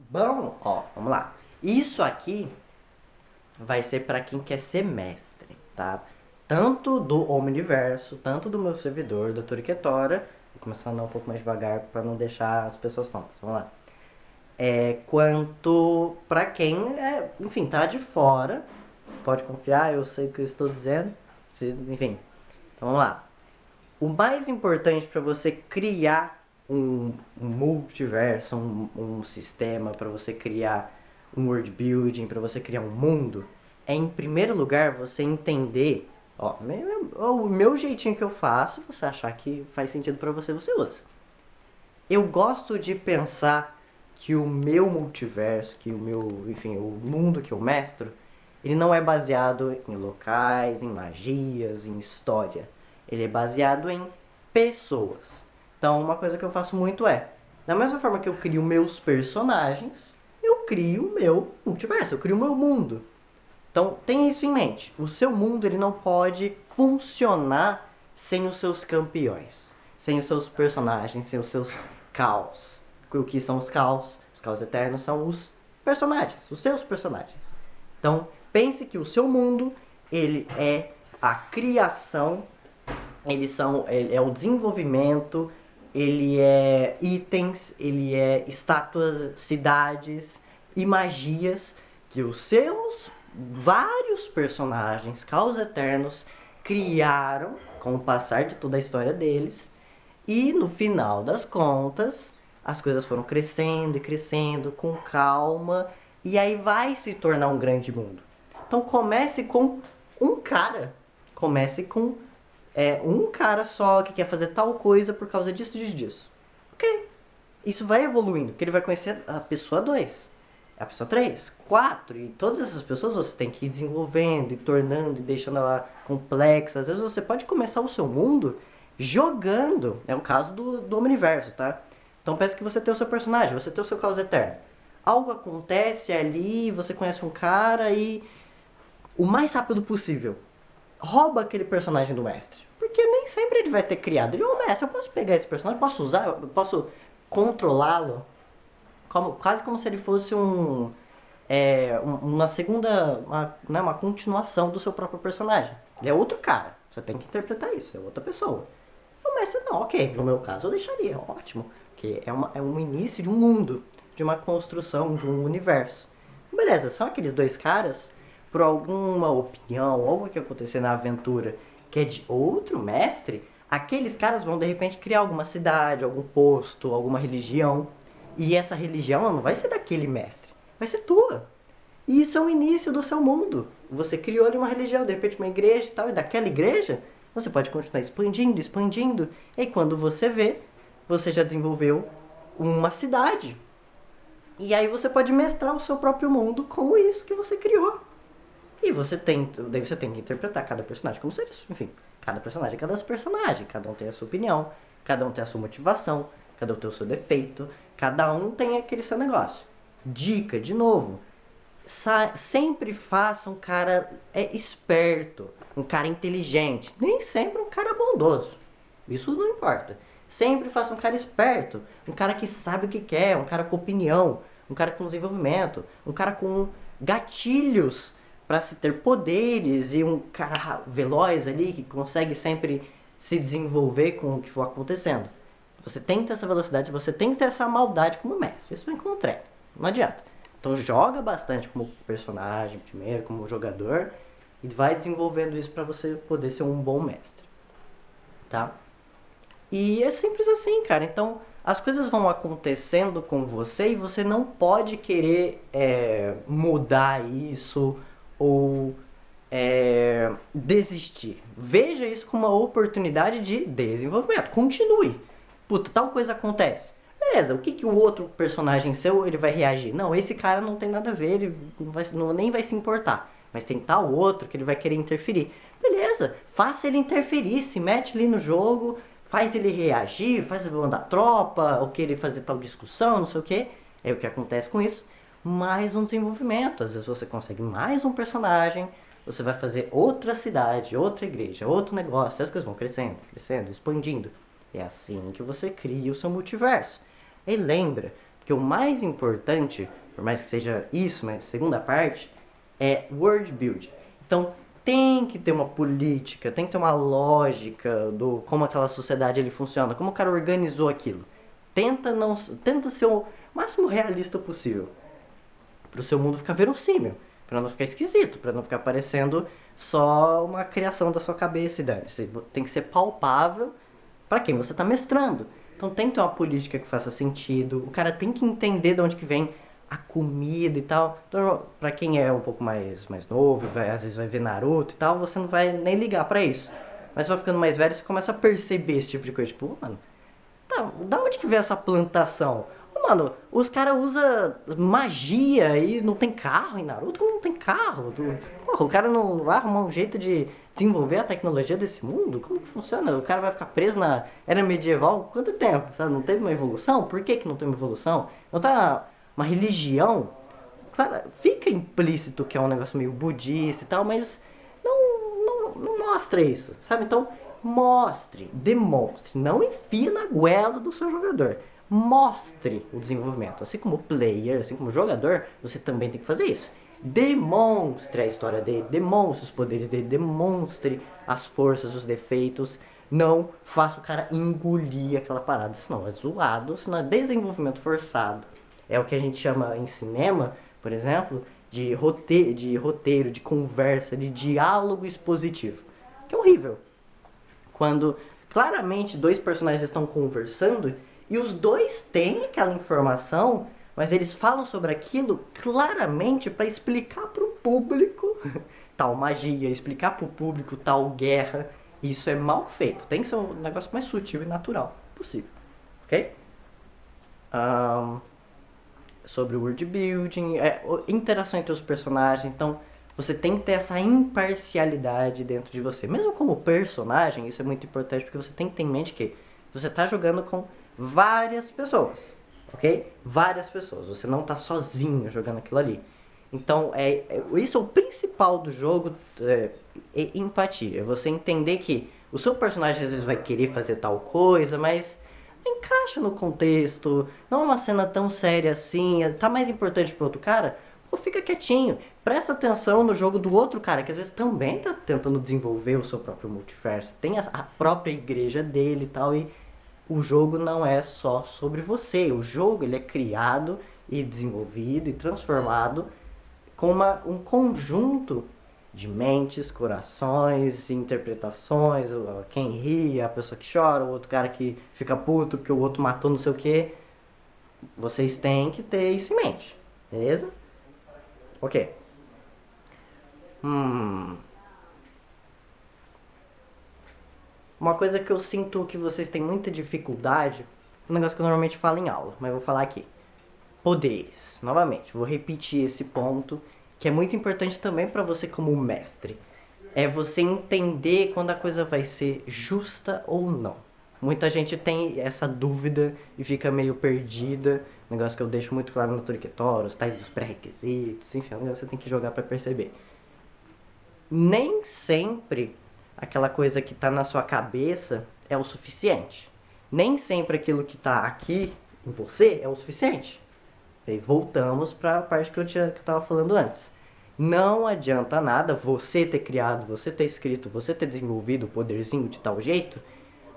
Bom, ó, vamos lá. Isso aqui vai ser para quem quer ser mestre, tá? Tanto do Omniverso, tanto do meu servidor, da Turiquetora. Vou começar a andar um pouco mais devagar para não deixar as pessoas tontas. Vamos lá. Quanto para quem, enfim, tá de fora. Pode confiar, eu sei o que eu estou dizendo. Enfim, então vamos lá. O mais importante para você criar um multiverso, um sistema, para você criar um world building, para você criar um mundo, é em primeiro lugar você entender, ó, o meu jeitinho que eu faço, você achar que faz sentido para você, você usa. Eu gosto de pensar que o meu multiverso, que o meu, enfim, o mundo que eu mestro, ele não é baseado em locais, em magias, em história. Ele é baseado em pessoas. Então, uma coisa que eu faço muito da mesma forma que eu crio meus personagens, eu crio o meu multiverso, eu crio o meu mundo. Então, tenha isso em mente. O seu mundo ele não pode funcionar sem os seus campeões, sem os seus personagens, sem os seus caos. O que são os caos? Os caos eternos são os personagens, os seus personagens. Então, pense que o seu mundo ele é a criação, ele é o desenvolvimento, ele é itens, ele é estátuas, cidades e magias que os seus vários personagens, caos eternos, criaram com o passar de toda a história deles. E no final das contas, as coisas foram crescendo e crescendo com calma. E aí vai se tornar um grande mundo. Então comece com um cara. Comece com um cara só que quer fazer tal coisa por causa disso, disso, disso. Ok. Isso vai evoluindo, porque ele vai conhecer a pessoa 2, a pessoa 3, 4, e todas essas pessoas você tem que ir desenvolvendo e tornando e deixando ela complexa. Às vezes você pode começar o seu mundo jogando, é o caso do Omniverso, tá? Então pensa que você tem o seu personagem, você tem o seu caos eterno. Algo acontece ali, você conhece um cara e o mais rápido possível rouba aquele personagem do mestre. Porque nem sempre ele vai ter criado. Ele, mestre, eu posso pegar esse personagem, posso usar, eu posso controlá-lo quase como se ele fosse uma segunda, uma continuação do seu próprio personagem. Ele é outro cara, você tem que interpretar isso, é outra pessoa. O mestre não, ok, no meu caso eu deixaria, ótimo, porque é um início de um mundo, de uma construção, de um universo. Beleza, são aqueles dois caras, por alguma opinião, algo que acontecer na aventura que é de outro mestre, aqueles caras vão de repente criar alguma cidade, algum posto, alguma religião. E essa religião não vai ser daquele mestre, vai ser tua. E isso é o início do seu mundo. Você criou ali uma religião, de repente uma igreja e tal, e daquela igreja você pode continuar expandindo, expandindo. E aí, quando você vê, você já desenvolveu uma cidade. E aí você pode mestrar o seu próprio mundo com isso que você criou. E daí você tem que interpretar cada personagem como seres. Enfim, cada personagem é cada personagem. Cada um tem a sua opinião, cada um tem a sua motivação, cada um tem o seu defeito, cada um tem aquele seu negócio. Dica, de novo, sempre faça um cara esperto, um cara inteligente, nem sempre um cara bondoso. Isso não importa. Sempre faça um cara esperto, um cara que sabe o que quer, um cara com opinião, um cara com desenvolvimento, um cara com gatilhos para se ter poderes e um cara veloz ali que consegue sempre se desenvolver com o que for acontecendo. Você tem que ter essa velocidade, você tem que ter essa maldade como mestre. Isso vem com o treino. Não adianta. Então joga bastante como personagem primeiro, como jogador, e vai desenvolvendo isso para você poder ser um bom mestre. Tá? E é simples assim, cara. Então as coisas vão acontecendo com você e você não pode querer mudar isso ou desistir. Veja isso como uma oportunidade de desenvolvimento. Continue. Puta, tal coisa acontece. Beleza, o que, que o outro personagem seu ele vai reagir? Não, esse cara não tem nada a ver, ele nem vai se importar. Mas tem tal outro que ele vai querer interferir. Beleza, faça ele interferir, se mete ali no jogo, faz ele reagir, faz ele mandar tropa, ou querer fazer tal discussão, não sei o que. É o que acontece com isso. Mais um desenvolvimento. Às vezes você consegue mais um personagem, você vai fazer outra cidade, outra igreja, outro negócio, e as coisas vão crescendo, crescendo, expandindo. É assim que você cria o seu multiverso. E lembra, Porque o mais importante, por mais que seja isso, mas a segunda parte, é world building. Então, tem que ter uma política, tem que ter uma lógica do como aquela sociedade ele funciona, como o cara organizou aquilo. Tenta ser o máximo realista possível, para o seu mundo ficar verossímil, para não ficar esquisito, para não ficar parecendo só uma criação da sua cabeça e dane-se. Tem que ser palpável para quem você está mestrando. Então tem que ter uma política que faça sentido, o cara tem que entender de onde que vem a comida e tal. Então, pra quem é um pouco mais novo, às vezes vai ver Naruto e tal, você não vai nem ligar pra isso. Mas você vai ficando mais velho, você começa a perceber esse tipo de coisa. Tipo, mano, tá, da onde que vem essa plantação? Mano, os caras usam magia e não tem carro em Naruto? Como não tem carro? Porra, o cara não vai arrumar um jeito de desenvolver a tecnologia desse mundo? Como que funciona? O cara vai ficar preso na era medieval quanto tempo? Sabe? Não teve uma evolução? Por que não teve uma evolução? Não tá uma religião? Claro, fica implícito que é um negócio meio budista e tal, mas não mostra isso, sabe? Então, mostre, demonstre, não enfia na goela do seu jogador. Mostre o desenvolvimento. Assim como player, assim como jogador, você também tem que fazer isso. Demonstre a história dele, demonstre os poderes dele, demonstre as forças, os defeitos. Não faça o cara engolir aquela parada, senão é zoado, senão é desenvolvimento forçado. É o que a gente chama em cinema, por exemplo, de roteiro, de conversa, de diálogo expositivo. Que é horrível. Quando claramente dois personagens estão conversando e os dois têm aquela informação, mas eles falam sobre aquilo claramente para explicar para o público tal magia, explicar para o público tal guerra. Isso é mal feito. Tem que ser um negócio mais sutil e natural possível. Ok? Sobre o world building, interação entre os personagens. Então, você tem que ter essa imparcialidade dentro de você. Mesmo como personagem, isso é muito importante porque você tem que ter em mente que você está jogando com várias pessoas, ok? Várias pessoas. Você não está sozinho jogando aquilo ali. Então, isso é o principal do jogo, é empatia. É você entender que o seu personagem às vezes vai querer fazer tal coisa, mas encaixa no contexto, não é uma cena tão séria assim, tá mais importante pro outro cara, pô, fica quietinho, presta atenção no jogo do outro cara, que às vezes também tá tentando desenvolver o seu próprio multiverso, tem a própria igreja dele e tal, e o jogo não é só sobre você, o jogo ele é criado e desenvolvido e transformado com um conjunto de mentes, corações, interpretações, quem ri, a pessoa que chora, o outro cara que fica puto porque o outro matou não sei o que. Vocês têm que ter isso em mente, beleza? Ok. Uma coisa que eu sinto que vocês têm muita dificuldade, um negócio que eu normalmente falo em aula, mas vou falar aqui. Poderes. Novamente, vou repetir esse ponto, que é muito importante também para você como mestre. É você entender quando a coisa vai ser justa ou não. Muita gente tem essa dúvida e fica meio perdida. Negócio que eu deixo muito claro no Toriquetor, os tais dos pré-requisitos, enfim, é um negócio que você tem que jogar para perceber. Nem sempre aquela coisa que tá na sua cabeça é o suficiente. Nem sempre aquilo que tá aqui em você é o suficiente. E voltamos para a parte que eu estava falando antes. Não adianta nada você ter criado, você ter escrito, você ter desenvolvido o poderzinho de tal jeito,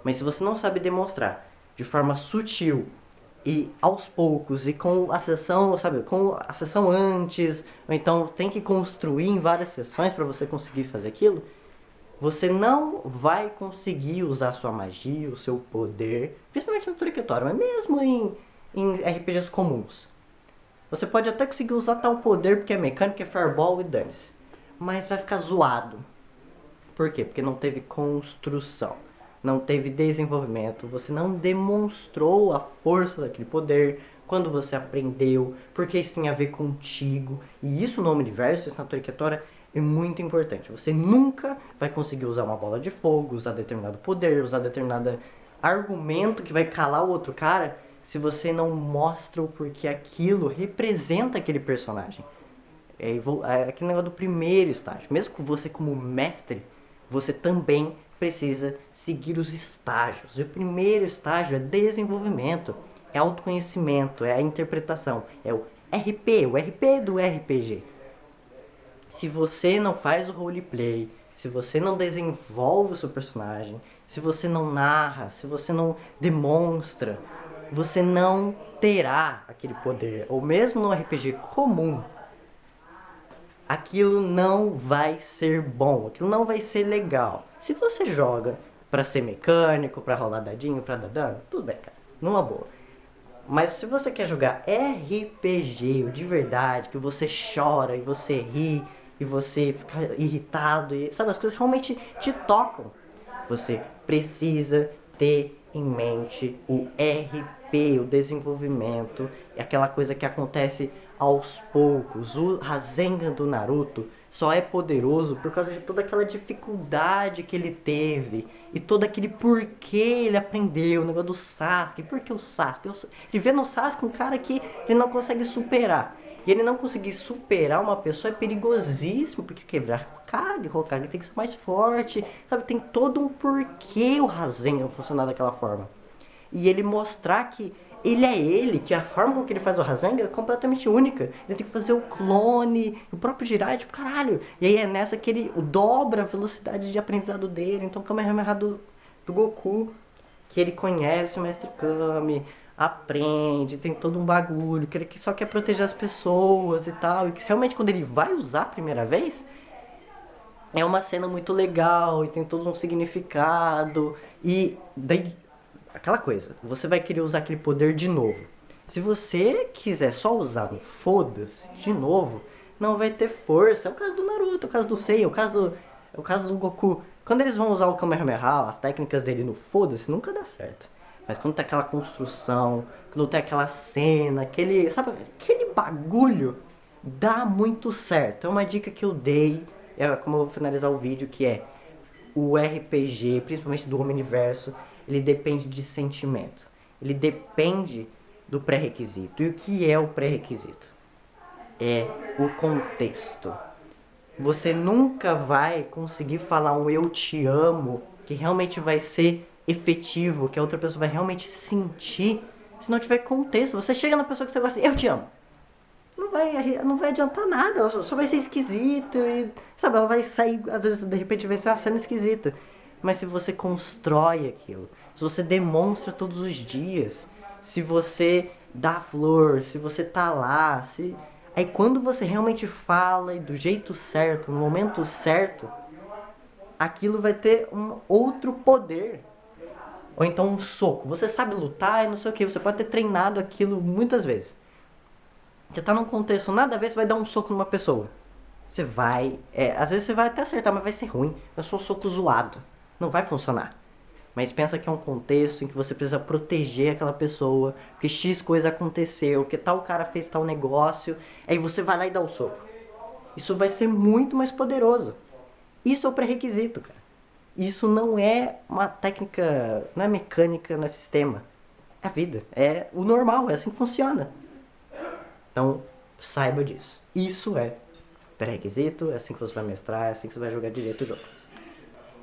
mas se você não sabe demonstrar de forma sutil e aos poucos e com a sessão, sabe, com a sessão antes, ou então tem que construir em várias sessões para você conseguir fazer aquilo, você não vai conseguir usar a sua magia, o seu poder, principalmente no Toriquetório, mas mesmo em RPGs comuns. Você pode até conseguir usar tal poder porque é mecânico, é fireball e dane-se. Mas vai ficar zoado. Por quê? Porque não teve construção. Não teve desenvolvimento. Você não demonstrou a força daquele poder. Quando você aprendeu. Porque isso tem a ver contigo. E isso no universo, isso na Toriquetora, é muito importante. Você nunca vai conseguir usar uma bola de fogo, usar determinado poder, usar determinado argumento que vai calar o outro cara, se você não mostra o porquê aquilo representa aquele personagem. É aquele negócio do primeiro estágio. Mesmo que você como mestre, você também precisa seguir os estágios. E o primeiro estágio é desenvolvimento. é autoconhecimento, é a interpretação, é o RP do RPG. Se você não faz o roleplay, se você não desenvolve o seu personagem, se você não narra, se você não demonstra, você não terá aquele poder. Ou mesmo no RPG comum, aquilo não vai ser bom, aquilo não vai ser legal. Se você joga pra ser mecânico, pra rolar dadinho, pra dar dano, tudo bem, cara, numa boa. Mas se você quer jogar RPG de verdade, que você chora e você ri e você fica irritado, e sabe, as coisas realmente te tocam, você precisa ter em mente o RP, o desenvolvimento, é aquela coisa que acontece aos poucos. O Rasengan do Naruto só é poderoso por causa de toda aquela dificuldade que ele teve e todo aquele porquê ele aprendeu, o negócio do Sasuke. Por que o Sasuke? Ele vê no Sasuke um cara que ele não consegue superar. E ele não conseguir superar uma pessoa é perigosíssimo, porque quebrar Hokage tem que ser mais forte, sabe? Tem todo um porquê o Rasengan funcionar daquela forma. E ele mostrar que ele, que a forma com que ele faz o Rasengan é completamente única. Ele tem que fazer o clone, o próprio Jiraiya, tipo, caralho. E aí é nessa que ele dobra a velocidade de aprendizado dele. Então o Kamehameha do Goku, que ele conhece o Mestre Kami, aprende, tem todo um bagulho, que ele só quer proteger as pessoas e tal. E que realmente quando ele vai usar a primeira vez, é uma cena muito legal e tem todo um significado. E daí, aquela coisa, você vai querer usar aquele poder de novo. Se você quiser só usar um foda-se de novo, não vai ter força. É o caso do Naruto, é o caso do Sei, é o caso do Goku. Quando eles vão usar o Kamehameha, as técnicas dele no foda-se, nunca dá certo. Mas quando tem aquela construção, quando tem aquela cena, sabe, aquele bagulho, dá muito certo. É uma dica que eu dei, é como eu vou finalizar o vídeo, que é o RPG, principalmente do Omniverso, ele depende de sentimento. Ele depende do pré-requisito. E o que é o pré-requisito? É o contexto. Você nunca vai conseguir falar um eu te amo que realmente vai ser efetivo, que a outra pessoa vai realmente sentir, se não tiver contexto. Você chega na pessoa que você gosta e eu te amo. Não vai adiantar nada, ela só vai ser esquisito e, sabe, ela vai sair, às vezes, de repente vai ser uma cena esquisita. Mas se você constrói aquilo, se você demonstra todos os dias, se você dá flor, se você tá lá, aí quando você realmente fala e do jeito certo, no momento certo, aquilo vai ter um outro poder. Ou então um soco. Você sabe lutar e não sei o que, você pode ter treinado aquilo muitas vezes. Você tá num contexto nada a ver, você vai dar um soco numa pessoa. Você vai, às vezes você vai até acertar, mas vai ser ruim. Vai ser um soco zoado. Não vai funcionar. Mas pensa que é um contexto em que você precisa proteger aquela pessoa, que X coisa aconteceu, que tal cara fez tal negócio, aí você vai lá e dá o soco. Isso vai ser muito mais poderoso. Isso é o pré-requisito, cara. Isso não é uma técnica, não é mecânica, não é sistema. É a vida, é o normal, é assim que funciona. Então, saiba disso. Isso é pré-requisito, é assim que você vai mestrar, é assim que você vai jogar direito o jogo.